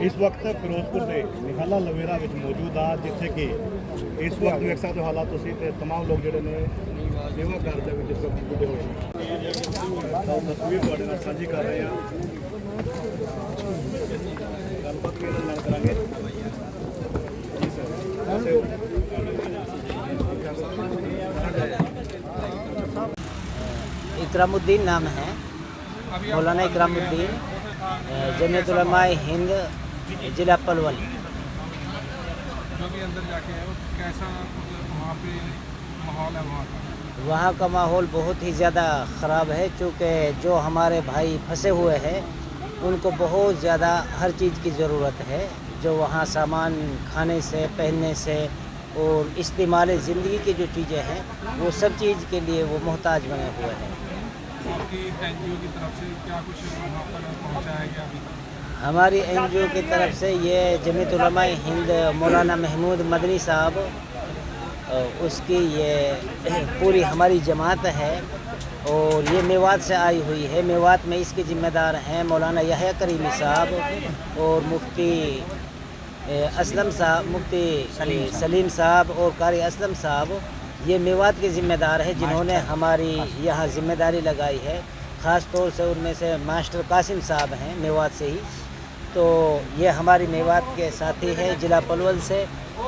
इस वक्त फिरोजपुर से निहाला लवेरा ਵਿੱਚ ਮੌਜੂਦ ਆ ਜਿੱਥੇ ਕਿ ਇਸ ਵਕਤ ਵੇਖ ਸਕਦੇ ਹੋ ਹਾਲਾਤ ਤੁਸੀਂ ਤੇ तमाम ਲੋਕ ਜਿਹੜੇ ਨੇ ਸੇਵਾ ਕਰਦੇ ਵਿੱਚ ਇਸ ਵਕਤ ਜੁੜੇ ਹੋਏ ਨੇ। ਤਸਵੀਰ ਤੁਹਾਡੇ ਨਾਲ ਸਾਂਝੀ ਕਰ ਰਹੇ ਹਾਂ। ਗੱਲਬਾਤ ਵੀ ਨਾਲ ਕਰਾਂਗੇ ਜੀ ਸਰ। इकरामुद्दीन नाम है, मौलाना इकरामुद्दीन, जमीयत उलमाए हिंद जिला पलवल। जो भी अंदर जाके है कैसा वहाँ पे माहौल है वहाँ का माहौल बहुत ही ज़्यादा ख़राब है, चूँकि जो हमारे भाई फंसे हुए हैं उनको बहुत ज़्यादा हर चीज़ की ज़रूरत है। जो वहाँ सामान खाने से पहनने से और इस्तेमाल ज़िंदगी की जो चीज़ें हैं वो सब चीज़ के लिए वो मोहताज बने हुए हैं। आपकी एनजीओ की तरफ से क्या कुछ वहाँ पर पहुँचाया गया अभी तक? हमारी एनजीओ की तरफ से ये जमीयत उलमाए हिंद मौलाना महमूद मदनी साहब, उसकी ये पूरी हमारी जमात है और ये मेवात से आई हुई है। मेवात में इसके ज़िम्मेदार हैं मौलाना यहया करीमी साहब और मुफ्ती असलम साहब, मुफ्ती सलीम साहब और कारी असलम साहब। ये मेवात के ज़िम्मेदार हैं जिन्होंने हमारी यहाँ ज़िम्मेदारी लगाई है। ख़ास तौर से उनमें से मास्टर कासिम साहब हैं मेवात से ही। तो ये हमारी मेवात के साथी हैं जिला पलवल से,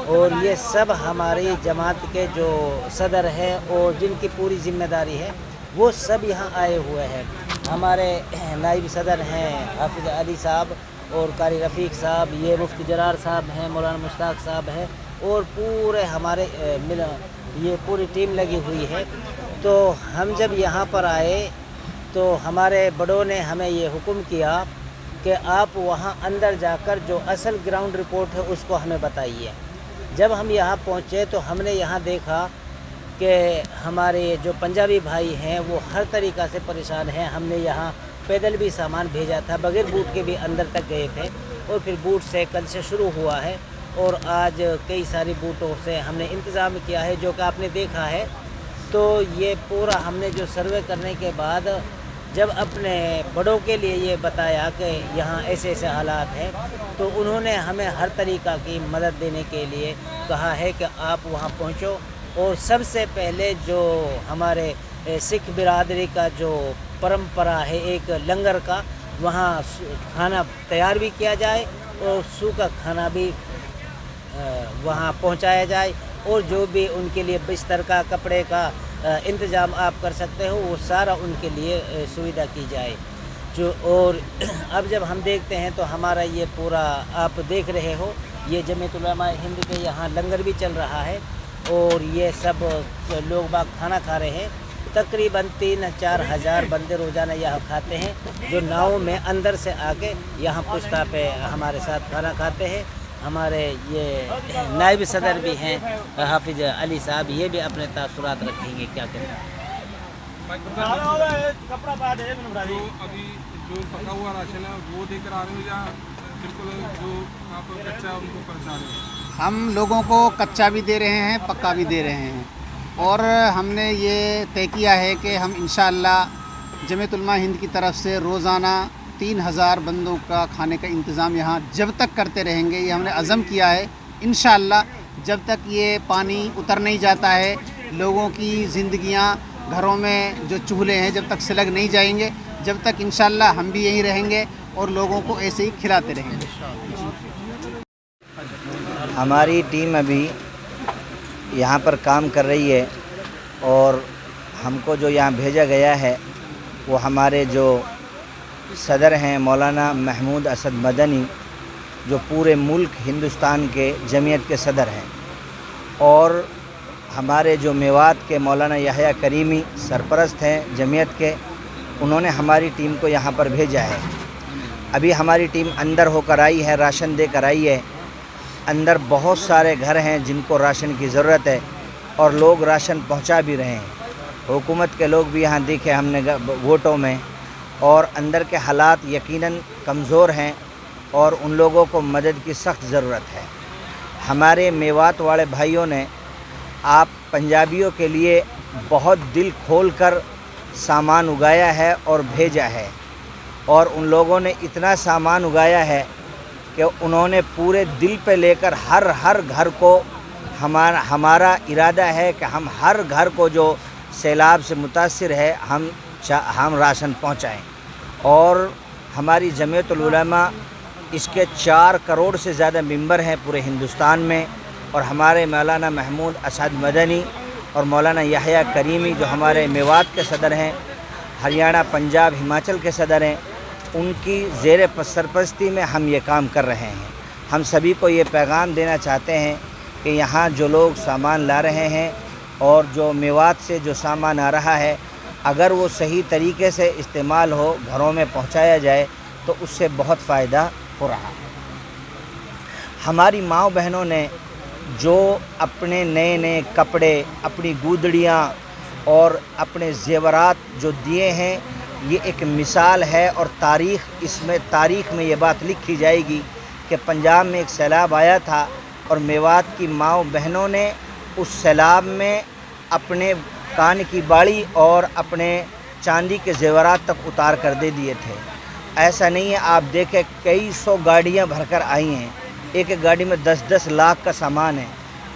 और ये सब हमारी जमात के जो सदर हैं और जिनकी पूरी ज़िम्मेदारी है वो सब यहाँ आए हुए हैं। हमारे नायब सदर हैं हाफिज़ अली साहब और कारी रफ़ीक साहब, ये मुफ्ती जरार साहब हैं, मौलाना मुश्ताक साहब हैं, और पूरे हमारे ये पूरी टीम लगी हुई है। तो हम जब यहाँ पर आए तो हमारे बड़ों ने हमें ये हुक्म किया कि आप वहाँ अंदर जाकर जो असल ग्राउंड रिपोर्ट है उसको हमें बताइए। जब हम यहाँ पहुँचे तो हमने यहाँ देखा कि हमारे जो पंजाबी भाई हैं वो हर तरीक़ा से परेशान हैं। हमने यहाँ पैदल भी सामान भेजा था, बगैर बूट के भी अंदर तक गए थे, और फिर बूट से कल से शुरू हुआ है और आज कई सारी बूटों से हमने इंतज़ाम किया है जो कि आपने देखा है। तो ये पूरा हमने जो सर्वे करने के बाद जब अपने बड़ों के लिए ये बताया कि यहाँ ऐसे ऐसे हालात हैं, तो उन्होंने हमें हर तरीक़ा की मदद देने के लिए कहा है कि आप वहाँ पहुँचो। और सबसे पहले जो हमारे सिख बिरादरी का जो परंपरा है एक लंगर का, वहाँ खाना तैयार भी किया जाए और सूखा खाना भी वहाँ पहुँचाया जाए, और जो भी उनके लिए बिस्तर का कपड़े का इंतज़ाम आप कर सकते हो वो सारा उनके लिए सुविधा की जाए। जो और अब जब हम देखते हैं तो हमारा ये पूरा आप देख रहे हो, ये जमीयत उलमाए हिंद के यहाँ लंगर भी चल रहा है और ये सब लोग बाग खाना खा रहे हैं। तकरीबन 3-4 हज़ार बंदे रोज़ाना यहाँ खाते हैं, जो नाव में अंदर से आके यहाँ पुश्ता पे हमारे साथ खाना खाते हैं। हमारे ये नायब सदर भी हैं हाफिज़ अली साहब, ये भी अपने तासुरात रखेंगे क्या करें। जो अभी जो पका हुआ राशन है वो देकर आ रहे हो या बिल्कुल जो आप कच्चा उनको पहुँचा रहे हो? हम लोगों को कच्चा भी दे रहे हैं, पक्का भी दे रहे हैं, और हमने ये तय किया है कि हम इंशाअल्लाह जमीयत उलमाए हिंद की तरफ से रोज़ाना 3000 बंदों का खाने का इंतज़ाम यहाँ जब तक करते रहेंगे। ये हमने अज़म किया है इंशाअल्लाह। जब तक ये पानी उतर नहीं जाता है, लोगों की ज़िंदगियाँ घरों में जो चूल्हे हैं जब तक सिलग नहीं जाएंगे, जब तक इंशाअल्लाह हम भी यहीं रहेंगे और लोगों को ऐसे ही खिलाते रहेंगे। हमारी टीम अभी यहाँ पर काम कर रही है और हमको जो यहाँ भेजा गया है वो हमारे जो सदर हैं मौलाना महमूद असद मदनी, जो पूरे मुल्क हिंदुस्तान के जमीयत के सदर हैं, और हमारे जो मेवात के मौलाना यहया करीमी सरपरस्त हैं जमीयत के, उन्होंने हमारी टीम को यहाँ पर भेजा है। अभी हमारी टीम अंदर होकर आई है, राशन देकर आई है। अंदर बहुत सारे घर हैं जिनको राशन की ज़रूरत है और लोग राशन पहुँचा भी रहे हैं। हुकूमत के लोग भी यहाँ दिखे हमने वोटों में, और अंदर के हालात यकीनन कमज़ोर हैं और उन लोगों को मदद की सख्त ज़रूरत है। हमारे मेवात वाले भाइयों ने आप पंजाबियों के लिए बहुत दिल खोल कर सामान उगाया है और भेजा है। और उन लोगों ने इतना सामान उगाया है कि उन्होंने पूरे दिल पे लेकर हर घर को हमारा इरादा है कि हम हर घर को जो सैलाब से मुतासिर है हम राशन पहुंचाएं। और हमारी जमीयतुल उलमा इसके 4 करोड़ से ज़्यादा मेंबर हैं पूरे हिंदुस्तान में। और हमारे मौलाना महमूद असद मदनी और मौलाना याह्या करीमी जो हमारे मेवात के सदर हैं, हरियाणा, पंजाब, हिमाचल के सदर हैं, उनकी ज़ेर सरपरस्ती में हम ये काम कर रहे हैं। हम सभी को ये पैगाम देना चाहते हैं कि यहाँ जो लोग सामान ला रहे हैं और जो मेवात से जो सामान आ रहा है, अगर वो सही तरीके से इस्तेमाल हो, घरों में पहुँचाया जाए तो उससे बहुत फ़ायदा हो रहा है। हमारी माँ बहनों ने जो अपने नए नए कपड़े, अपनी गुदड़ियाँ और अपने ज़ेवरात जो दिए हैं, ये एक मिसाल है। और तारीख़ में ये बात लिखी जाएगी कि पंजाब में एक सैलाब आया था और मेवात की माँ बहनों ने उस सैलाब में अपने कान की बाड़ी और अपने चांदी के ज़ेवरात तक उतार कर दे दिए थे। ऐसा नहीं है, आप देखें कई 100 गाड़ियाँ भरकर आई हैं, एक एक गाड़ी में 10-10 लाख का सामान है।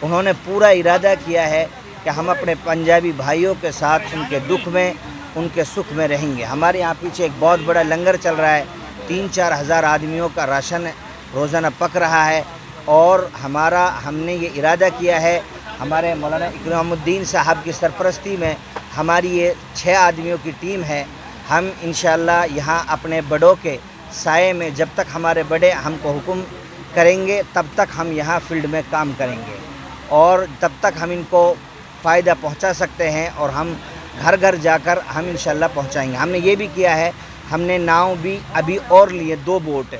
उन्होंने पूरा इरादा किया है कि हम अपने पंजाबी भाइयों के साथ उनके दुख में, उनके सुख में रहेंगे। हमारे यहाँ पीछे एक बहुत बड़ा लंगर चल रहा है, 3-4 हज़ार आदमियों का राशन रोज़ाना पक रहा है। और हमने ये इरादा किया है, हमारे मौलाना इकरामुद्दीन साहब की सरपरस्ती में हमारी ये 6 आदमियों की टीम है। हम इंशाअल्लाह यहाँ अपने बड़ों के साए में, जब तक हमारे बड़े हमको हुक्म करेंगे तब तक हम यहाँ फील्ड में काम करेंगे और तब तक हम इनको फ़ायदा पहुँचा सकते हैं। और हम घर घर जाकर हम इंशाअल्लाह पहुँचाएंगे। हमने ये भी किया है, हमने नाव भी अभी और लिए 2 बोट।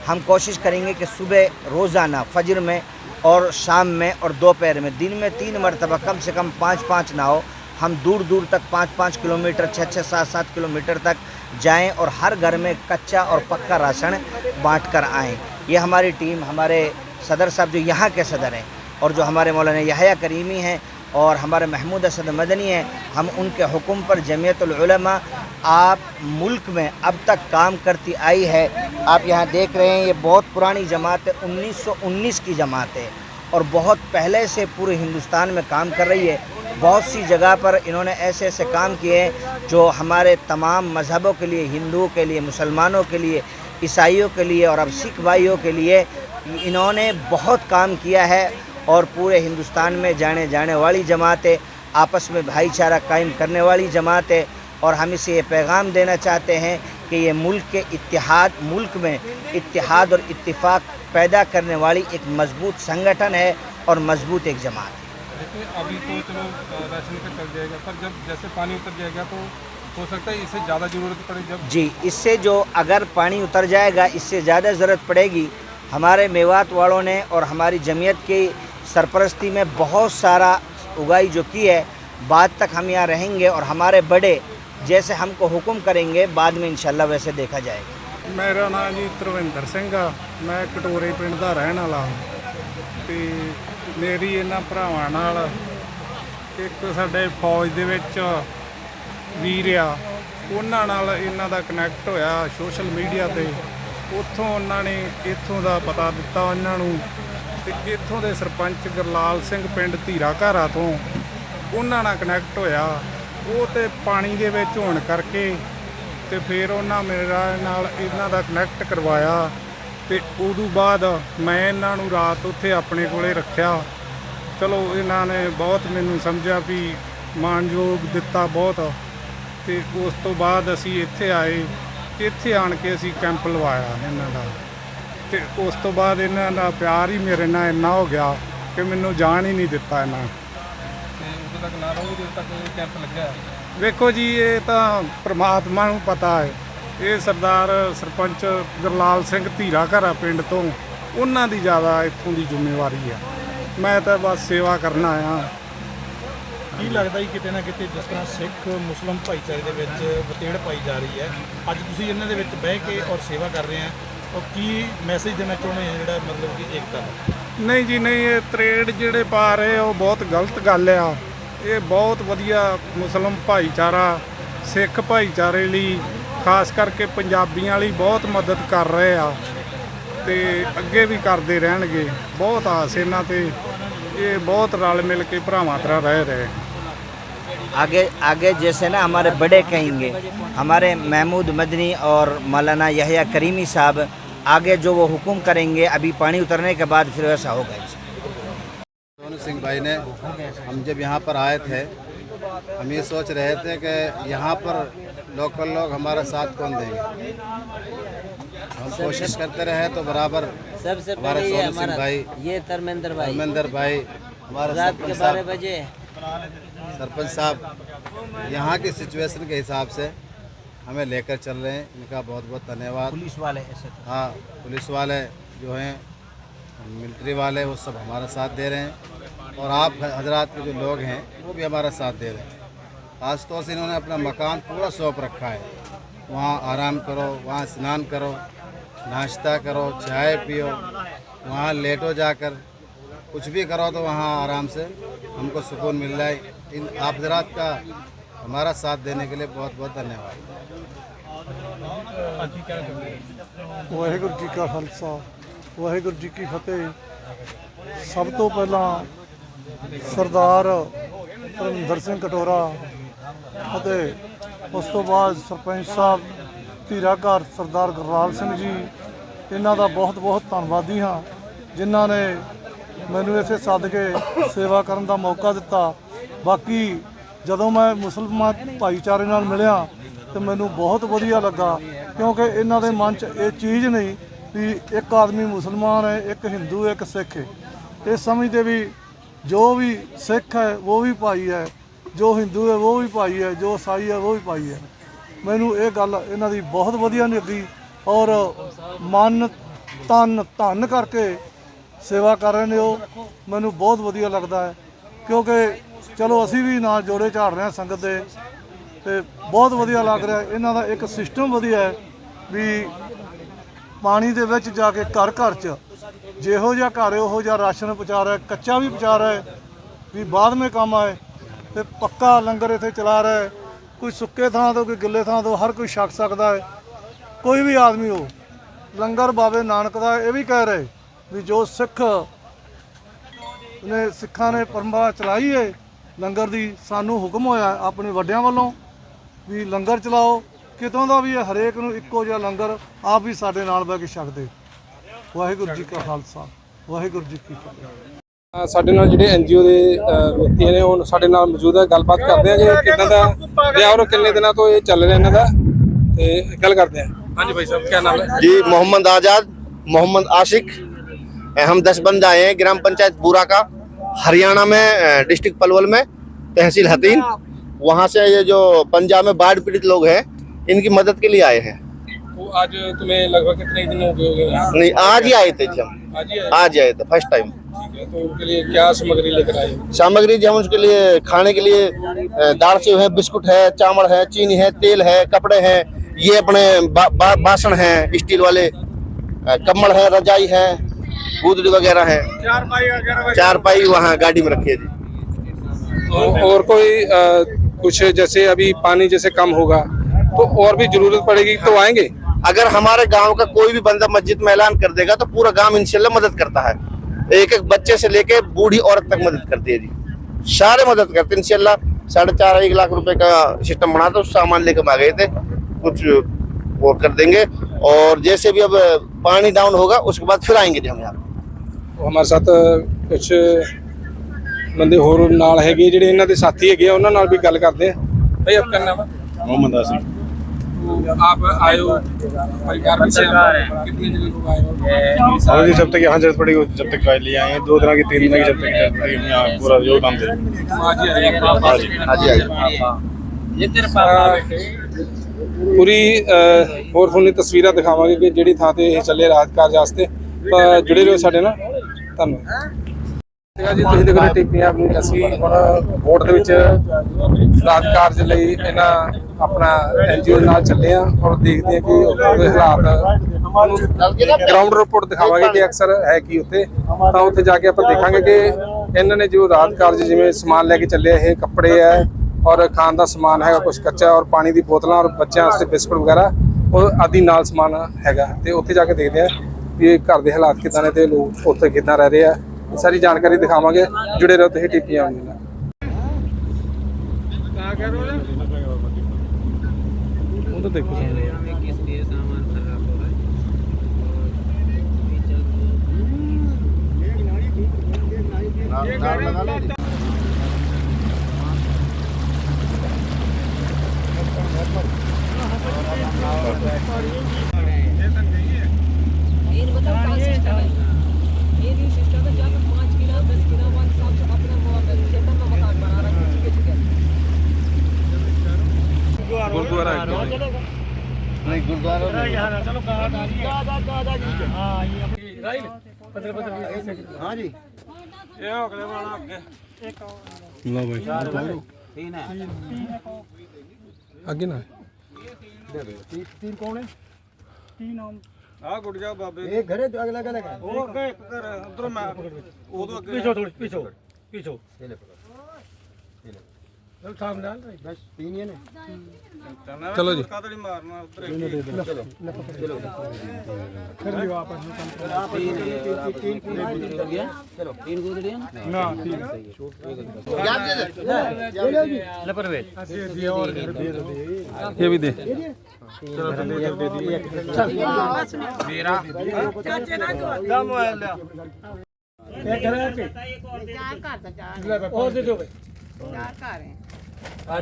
हम कोशिश करेंगे कि सुबह रोज़ाना फजर में और शाम में और दोपहर में, दिन में 3 मरतबा कम से कम 5-5 नाव हम दूर दूर तक 5-5 किलोमीटर, 6-6, 7-7 किलोमीटर तक जाएं और हर घर में कच्चा और पक्का राशन बांट कर आएँ। ये हमारी टीम, हमारे सदर साहब जो यहाँ के सदर हैं और जो हमारे मौलाना याह्या करीमी हैं और हमारे महमूद असद मदनी हैं, हम उनके हुक्म पर जमीयतुल उलमा आप मुल्क में अब तक काम करती आई है। आप यहाँ देख रहे हैं, ये बहुत पुरानी जमात है, 1919 की जमात है और बहुत पहले से पूरे हिंदुस्तान में काम कर रही है। बहुत सी जगह पर इन्होंने ऐसे ऐसे काम किए हैं जो हमारे तमाम मज़हबों के लिए, हिंदुओं के लिए, मुसलमानों के लिए, ईसाइयों के लिए और अब सिख भाइयों के लिए इन्होंने बहुत काम किया है। और पूरे हिंदुस्तान में जाने वाली जमात है, आपस में भाईचारा कायम करने वाली जमात है। और हम इसे ये पैगाम देना चाहते हैं कि ये मुल्क में इत्तेहाद और इत्तिफाक पैदा करने वाली एक मजबूत संगठन है और मजबूत एक जमात है। देखिए, अभी तो चलो राशन का चल जाएगा, पर जब जैसे पानी उतर जाएगा तो हो सकता है इससे ज़्यादा ज़रूरत पड़े। जब जी, इससे जो अगर पानी उतर जाएगा इससे ज़्यादा ज़रूरत पड़ेगी। हमारे मेवात वालों ने और हमारी जमीयत की सरपरस्ती में बहुत सारा उगाई जो की है, बाद तक हम यहाँ रहेंगे और हमारे बड़े जैसे हमको हुक्म करेंगे बाद में इंशाल्लाह वैसे देखा जाएगा। मेरा नाम जी ਧਰਵਿੰਦਰ ਸਿੰਘ ਆ। मैं कटोरे पिंड ਦਾ ਰਹਿਣ ਵਾਲਾ ਹਾਂ ਤੇ ਮੇਰੀ ਇਹਨਾਂ ਭਰਾਵਾਂ ਨਾਲ ਇੱਕ ਸਾਡੇ ਫੌਜ ਦੇ ਵਿੱਚ ਵੀਰ ਆ, ਉਹਨਾਂ ਨਾਲ ਇਹਨਾਂ ਦਾ ਕਨੈਕਟ ਹੋਇਆ ਸੋਸ਼ਲ ਮੀਡੀਆ ਤੇ। ਉੱਥੋਂ ਉਹਨਾਂ ਨੇ ਇੱਥੋਂ ਦਾ ਪਤਾ ਦਿੱਤਾ ਉਹਨਾਂ ਨੂੰ ਤੇ ਇੱਥੋਂ ਦੇ ਸਰਪੰਚ ਗੁਰਲਾਲ ਸਿੰਘ ਪਿੰਡ ਧੀਰਾ ਘਾਰਾ ਤੋਂ ਉਹਨਾਂ ਨਾਲ ਕਨੈਕਟ ਹੋਇਆ। ਉਹ ਤੇ ਪਾਣੀ ਦੇ ਵਿੱਚ ਹੋਣ ਕਰਕੇ ਤੇ ਫਿਰ ਉਹਨਾਂ ਮੇਰਾ ਨਾਲ ਇਹਨਾਂ ਦਾ ਕਨੈਕਟ ਕਰਵਾਇਆ ਤੇ ਉਦੋਂ ਬਾਅਦ ਮੈਂ ਇਹਨਾਂ ਨੂੰ ਰਾਤ ਉੱਥੇ ਆਪਣੇ ਕੋਲੇ ਰੱਖਿਆ। ਚਲੋ ਇਹਨਾਂ ਨੇ ਬਹੁਤ ਮੈਨੂੰ ਸਮਝਿਆ ਵੀ ਮਾਣਯੋਗ ਦਿੱਤਾ ਬਹੁਤ। ਤੇ ਉਸ ਤੋਂ ਬਾਅਦ ਅਸੀਂ ਇੱਥੇ ਆਏ, ਇੱਥੇ ਆਣ ਕੇ ਅਸੀਂ ਕੈਂਪ ਲਵਾਇਆ ਇਹਨਾਂ ਦਾ। ਤੇ ਉਸ ਤੋਂ ਬਾਅਦ ਇਹਨਾਂ ਦਾ ਪਿਆਰ ਹੀ ਮੇਰੇ ਨਾਲ ਇੰਨਾ ਹੋ ਗਿਆ ਕਿ ਮੈਨੂੰ ਜਾਣ ਹੀ ਨਹੀਂ ਦਿੱਤਾ ਇਹਨਾਂ। ਉਦੋਂ ਤੱਕ ਨਾ ਰਹੋ ਜਦੋਂ ਤੱਕ ਕੈਂਪ ਲੱਗਿਆ। ਵੇਖੋ ਜੀ, ਇਹ ਤਾਂ ਪ੍ਰਮਾਤਮਾ ਨੂੰ ਪਤਾ ਹੈ। ਇਹ ਸਰਦਾਰ ਸਰਪੰਚ ਗੁਰਲਾਲ ਸਿੰਘ ਧੀਰਾ ਘਾਰਾ ਪਿੰਡ ਤੋਂ, ਉਹਨਾਂ ਦੀ ਜ਼ਿਆਦਾ ਇੱਥੋਂ ਦੀ ਜ਼ਿੰਮੇਵਾਰੀ ਹੈ। ਮੈਂ ਤਾਂ ਬਸ ਸੇਵਾ ਕਰਨ ਆਇਆ। ਕੀ ਲੱਗਦਾ ਜੀ ਕਿਤੇ ਨਾ ਕਿਤੇ ਜਿਸ ਤਰ੍ਹਾਂ ਸਿੱਖ ਮੁਸਲਮ ਭਾਈਚਾਰੇ ਦੇ ਵਿੱਚ ਵਤੇੜ ਪਾਈ ਜਾ ਰਹੀ ਹੈ, ਅੱਜ ਤੁਸੀਂ ਇਹਨਾਂ ਦੇ ਵਿੱਚ ਬਹਿ ਕੇ ਔਰ ਸੇਵਾ ਕਰ ਰਹੇ ਆ, ਔਰ ਕੀ ਮੈਸੇਜ ਦੇਣਾ ਚਾਹੁੰਦੇ ਆ ਜਿਹੜਾ ਮਤਲਬ ਕਿ ਏਕਤਾ ਦਾ? ਨਹੀਂ ਜੀ ਨਹੀਂ, ਇਹ ਤਰੇੜ ਜਿਹੜੇ ਪਾ ਰਹੇ ਉਹ ਬਹੁਤ ਗਲਤ ਗੱਲ ਆ। ਇਹ ਬਹੁਤ ਵਧੀਆ ਮੁਸਲਮ ਭਾਈਚਾਰਾ, ਸਿੱਖ ਭਾਈਚਾਰੇ ਲਈ ਖਾਸ ਕਰਕੇ ਪੰਜਾਬੀਆਂ ਲਈ ਬਹੁਤ ਮਦਦ ਕਰ ਰਹੇ ਆ ਤੇ ਅੱਗੇ ਵੀ ਕਰਦੇ ਰਹਿਣਗੇ। ਬਹੁਤ ਆਸ ਇਹਨਾਂ ਤੇ, ਇਹ बहुत रल मिल के भरावां तरह रह रहे। आगे आगे जैसे ना हमारे बड़े कहेंगे, हमारे महमूद मदनी और मौलाना यहया करीमी साहब आगे जो वो हुक्म करेंगे, अभी पानी उतरने के बाद फिर वैसा होगा। सोनू सिंह भाई ने, हम जब यहाँ पर आए थे हम ये सोच रहे थे कि यहाँ पर लोकल लोग हमारा साथ कौन देंगे। हम कोशिश करते रहे तो बराबर सबसे हमारे पहले ये सोनू सिंह हमारा भाई, ये धर्मेंद्र भाई हमारे रात के 12 बजे सरपंच साहब यहाँ की सिचुएशन के हिसाब से हमें लेकर चल रहे हैं। इनका बहुत बहुत धन्यवाद। पुलिस वाले ऐसे हाँ, पुलिस वाले जो हैं, मिलिट्री वाले, वो सब हमारा साथ दे रहे हैं और आप हजरात के जो लोग हैं वो भी हमारा साथ दे रहे हैं। खास तौर से इन्होंने अपना मकान पूरा सौंप रखा है। वहाँ आराम करो, वहाँ स्नान करो, नाश्ता करो, चाय पियो, वहाँ लेटो, जाकर कुछ भी करो तो वहाँ आराम से हमको सुकून मिल रहा है। इन आप हजरात का हमारा साथ देने के लिए बहुत बहुत धन्यवाद। ਵਾਹਿਗੁਰੂ ਜੀ ਕਾ ਖਾਲਸਾ ਵਾਹਿਗੁਰੂ ਜੀ ਕੀ ਫਤਿਹ। ਸਭ ਤੋਂ ਪਹਿਲਾਂ ਸਰਦਾਰ ਧਰਮਿੰਦਰ ਸਿੰਘ ਕਟੋਰਾ ਅਤੇ ਉਸ ਤੋਂ ਬਾਅਦ ਸਰਪੰਚ ਸਾਹਿਬ ਧੀਰਾ ਘਰ ਸਰਦਾਰ ਗੁਰਲਾਲ ਸਿੰਘ ਜੀ, ਇਹਨਾਂ ਦਾ ਬਹੁਤ ਬਹੁਤ ਧੰਨਵਾਦੀ ਹਾਂ ਜਿਨ੍ਹਾਂ ਨੇ ਮੈਨੂੰ ਇੱਥੇ ਸੱਦ ਕੇ ਸੇਵਾ ਕਰਨ ਦਾ ਮੌਕਾ ਦਿੱਤਾ। ਬਾਕੀ ਜਦੋਂ ਮੈਂ ਮੁਸਲਮਾਨ ਭਾਈਚਾਰੇ ਨਾਲ ਮਿਲਿਆ ਤੇ ਮੈਨੂੰ ਬਹੁਤ ਵਧੀਆ ਲੱਗਾ, ਕਿਉਂਕਿ ਇਹਨਾਂ ਦੇ ਮਨ 'ਚ ਇਹ ਚੀਜ਼ ਨਹੀਂ ਵੀ ਇੱਕ ਆਦਮੀ ਮੁਸਲਮਾਨ ਹੈ, ਇੱਕ ਹਿੰਦੂ, ਇੱਕ ਸਿੱਖ ਹੈ। ਇਹ ਸਮਝਦੇ ਵੀ ਜੋ ਵੀ ਸਿੱਖ ਹੈ ਉਹ ਵੀ ਭਾਈ ਹੈ, ਜੋ ਹਿੰਦੂ ਹੈ ਉਹ ਵੀ ਭਾਈ ਹੈ, ਜੋ ਈਸਾਈ ਹੈ ਉਹ ਵੀ ਭਾਈ ਹੈ। ਮੈਨੂੰ ਇਹ ਗੱਲ ਇਹਨਾਂ ਦੀ ਬਹੁਤ ਵਧੀਆ ਲੱਗੀ ਔਰ ਮਨ ਤਨ ਧਨ ਕਰਕੇ ਸੇਵਾ ਕਰ ਰਹੇ ਨੇ ਉਹ, ਮੈਨੂੰ ਬਹੁਤ ਵਧੀਆ ਲੱਗਦਾ ਹੈ। ਕਿਉਂਕਿ ਚਲੋ ਅਸੀਂ ਵੀ ਨਾਲ ਜੋੜੇ ਝਾੜ ਰਹੇ ਹਾਂ ਸੰਗਤ ਦੇ ਤੇ ਬਹੁਤ ਵਧੀਆ ਲੱਗ ਰਿਹਾ। ਇਹਨਾਂ ਦਾ ਇੱਕ ਸਿਸਟਮ ਵਧੀਆ ਹੈ ਵੀ ਪਾਣੀ ਦੇ ਵਿੱਚ ਜਾ ਕੇ ਘਰ ਘਰ 'ਚ ਜਿਹੋ ਜਿਹਾ ਘਰ ਉਹੋ ਜਿਹਾ ਰਾਸ਼ਨ ਪਹੁੰਚਾ ਰਿਹਾ, ਕੱਚਾ ਵੀ ਪਹੁੰਚਾ ਰਿਹਾ ਵੀ ਬਾਅਦ ਵਿੱਚ ਕੰਮ ਆਏ, ਤੇ ਪੱਕਾ ਲੰਗਰ ਇੱਥੇ ਚਲਾ ਰਿਹਾ। ਕੋਈ ਸੁੱਕੇ ਥਾਂ ਤੋਂ, ਕੋਈ ਗਿੱਲੇ ਥਾਂ ਤੋਂ, ਹਰ ਕੋਈ ਛਕ ਸਕਦਾ ਹੈ, ਕੋਈ ਵੀ ਆਦਮੀ ਹੋ। ਲੰਗਰ ਬਾਬੇ ਨਾਨਕ ਦਾ ਇਹ ਵੀ ਕਹਿ ਰਹੇ ਵੀ ਜੋ ਸਿੱਖਾਂ ਨੇ ਪਰੰਪਰਾ ਚਲਾਈ ਹੈ ਲੰਗਰ ਦੀ, ਸਾਨੂੰ ਹੁਕਮ ਹੋਇਆ ਆਪਣੇ ਵੱਡਿਆਂ ਵੱਲੋਂ ਵੀ ਲੰਗਰ ਚਲਾਓ। ਕਿਤੋਂ ਦਾ ਵੀ ਹਰੇਕ ਨੂੰ ਇੱਕੋ ਜਿਹਾ ਲੰਗਰ ਆਪ ਵੀ ਸਾਡੇ ਨਾਲ ਬਹਿ ਕੇ ਛਕਦੇ। ਵਾਹਿਗੁਰੂ ਜੀ ਕਾ ਖਾਲਸਾ ਵਾਹਿਗੁਰੂ ਜੀ ਕੀ ਫਤਿਹ। ਸਾਡੇ ਨਾਲ ਜਿਹੜੇ ਐਨਜੀਓ ਦੇ ਵਿਅਕਤੀ ਨੇ ਉਹ ਸਾਡੇ ਨਾਲ ਮੌਜੂਦ ਹੈ, ਗੱਲਬਾਤ ਕਰਦੇ ਆ ਕਿ ਕਿੱਦਾਂ ਦਾ ਵਿਆਹ ਔਰ ਕਿੰਨੇ ਦਿਨਾਂ ਤੋਂ ਇਹ ਚੱਲ ਰਿਹਾ ਇਹਨਾਂ ਦਾ, ਤੇ ਗੱਲ ਕਰਦੇ ਆ। ਹਾਂਜੀ ਭਾਈ ਸਾਹਿਬ, ਕੀ ਨਾਮ ਹੈ जी? मोहम्मद आज़ाद, मोहम्मद आशिक। हम 10 बंदे आए हैं ग्राम पंचायत पूरा का, हरियाणा में, डिस्ट्रिक्ट पलवल में, तहसील हतीन। वहाँ से ये जो पंजाब में बाढ़ पीड़ित लोग हैं इनकी मदद के लिए आए हैं। तो आज तुम्हें लगभग कितने दिन हो गए? नहीं, आज ही आए थे जी, हम आज ही आए थे फर्स्ट टाइम। तो उनके लिए क्या सामग्री लेकर आए? सामग्री जी हम उसके लिए खाने के लिए दाल सेव है, बिस्कुट है, चावल है, चीनी है, तेल है, कपड़े हैं, ये अपने बासन हैं स्टील वाले, कम्बल है, रजाई है, गुदड़ी वगैरह है, चारपाई वहाँ गाड़ी में रखी है जी। तो और कोई कुछ जैसे अभी पानी जैसे कम होगा तो और भी जरूरत पड़ेगी तो आएंगे। अगर हमारे गांव का कोई भी बंदा मस्जिद में ऐलान कर देगा तो पूरा गांव इंशाल्लाह मदद करता है। एक एक बच्चे से लेके बूढ़ी औरत तक मदद करती है जी, सारे मदद करते हैं इंशाल्लाह। 4.5 लाख रुपए का सिस्टम बना था, उस सामान लेकर आ गए थे, कुछ वो कर देंगे। और जैसे भी अब पानी डाउन होगा उसके बाद फिर आएंगे जी हम यहाँ। हमारे साथ कुछ बंदे होर नाल हैगे ਜਿਹੜੇ ਇਹਨਾਂ ਦੇ ਸਾਥੀ ਹੈਗੇ ਆ, ਉਹਨਾਂ ਨਾਲ ਵੀ ਗੱਲ ਕਰਦੇ ਆ। भाई आपका नाम है? मोहम्मद आसिफ। आप आए हो परिवार में से, कितने लोग आए हो? और जी जब तक यहाँ जरूरत पड़ेगी जब तक का लिए आए हैं, 2 दिन की 3 दिन की जब तक जरूरत पड़ेगी यहाँ पूरा योगदान दे। आज ही आए हैं? हाँ जी। ਪੂਰੀ ਹੋਰ ਤੁਹਾਨੂੰ ਤਸਵੀਰਾਂ ਦਿਖਾਵਾਂਗੇ ਕਿ ਜਿਹੜੀ ਥਾਂ ਤੇ ਇਹ ਚੱਲੇ ਰਾਹਤ ਕਾਰਜ ਵਾਸਤੇ। ਤਾਂ ਜੁੜੇ ਰਹੋ ਸਾਡੇ ਨਾਲ। ਧੰਨਵਾਦ ਜੀ। ਤੁਸੀਂ ਦੇਖੋ ਟੀਪੀਆਂ ਆਪਣੀ, ਅਸੀਂ ਹੁਣ ਵੋਟ ਦੇ ਵਿੱਚ ਰਾਹਤ ਕਾਰਜ ਲਈ ਇਹਨਾਂ ਆਪਣਾ ਐਨਜੀਓ ਨਾਲ ਚੱਲੇ ਆ ਔਰ ਦੇਖਦੇ ਆ ਕਿ ਉੱਥੋਂ ਦੇ ਹਾਲਾਤ, ਗਰਾਊਂਡ ਰਿਪੋਰਟ ਦਿਖਾਵਾਂਗੇ ਕਿ ਅਕਸਰ ਹੈ ਕੀ ਉੱਥੇ। ਤਾਂ ਉੱਥੇ ਜਾ ਕੇ ਆਪਾਂ ਦੇਖਾਂਗੇ ਕਿ ਇਹਨਾਂ ਨੇ ਜੋ ਰਾਹਤ ਕਾਰਜ ਜਿਵੇਂ ਸਮਾਨ ਲੈ ਕੇ ਚੱਲੇ, ਇਹ ਕੱਪੜੇ ਹੈ, ਔਰ ਖਾਣ ਦਾ ਸਮਾਨ ਹੈਗਾ ਕੁਝ ਕੱਚਾ, ਔਰ ਪਾਣੀ ਦੀ ਬੋਤਲਾਂ ਔਰ ਬੱਚਿਆਂ ਵਾਸਤੇ ਬਿਸਕੁਟ ਵਗੈਰਾ ਉਹ ਆਦਿ ਨਾਲ ਸਮਾਨ ਹੈਗਾ। ਤੇ ਉੱਥੇ ਜਾ ਕੇ ਦੇਖਦੇ ਆ ਵੀ ਇਹ ਘਰ ਦੇ ਹਾਲਾਤ ਕਿੱਦਾਂ ਨੇ ਤੇ ਲੋਕ ਉੱਥੇ ਕਿੱਦਾਂ ਰਹਿ ਰਹੇ ਆ। ਇਹ ਸਾਰੀ ਜਾਣਕਾਰੀ ਦਿਖਾਵਾਂਗੇ, ਜੁੜੇ ਰਹੋ ਤੁਸੀਂ TP ਪੰਜਾਬ ਨਾਲ। ਉਹ ਤਾਂ ਦੇਖੋ गुरुद्वारा नहीं गुरुद्वारा हाँ जी लो भाई आगे ना तीन कौन है? तीन नाम आ गुड़ जा बाबे एक घर है तो अगला अगला है वो अगे एक घर है उधर मैं वो तो अगे पीछो थोड़ी पीछो पीछो सामने बस तीन ही है ना। चलो जी कादड़ी मारना उधर ना ये भी दे और दे दो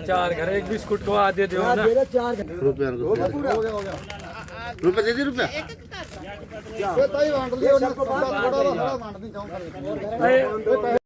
चार घर एक बिस्कुट को आधे दो ना। रुपये दे दी रुपया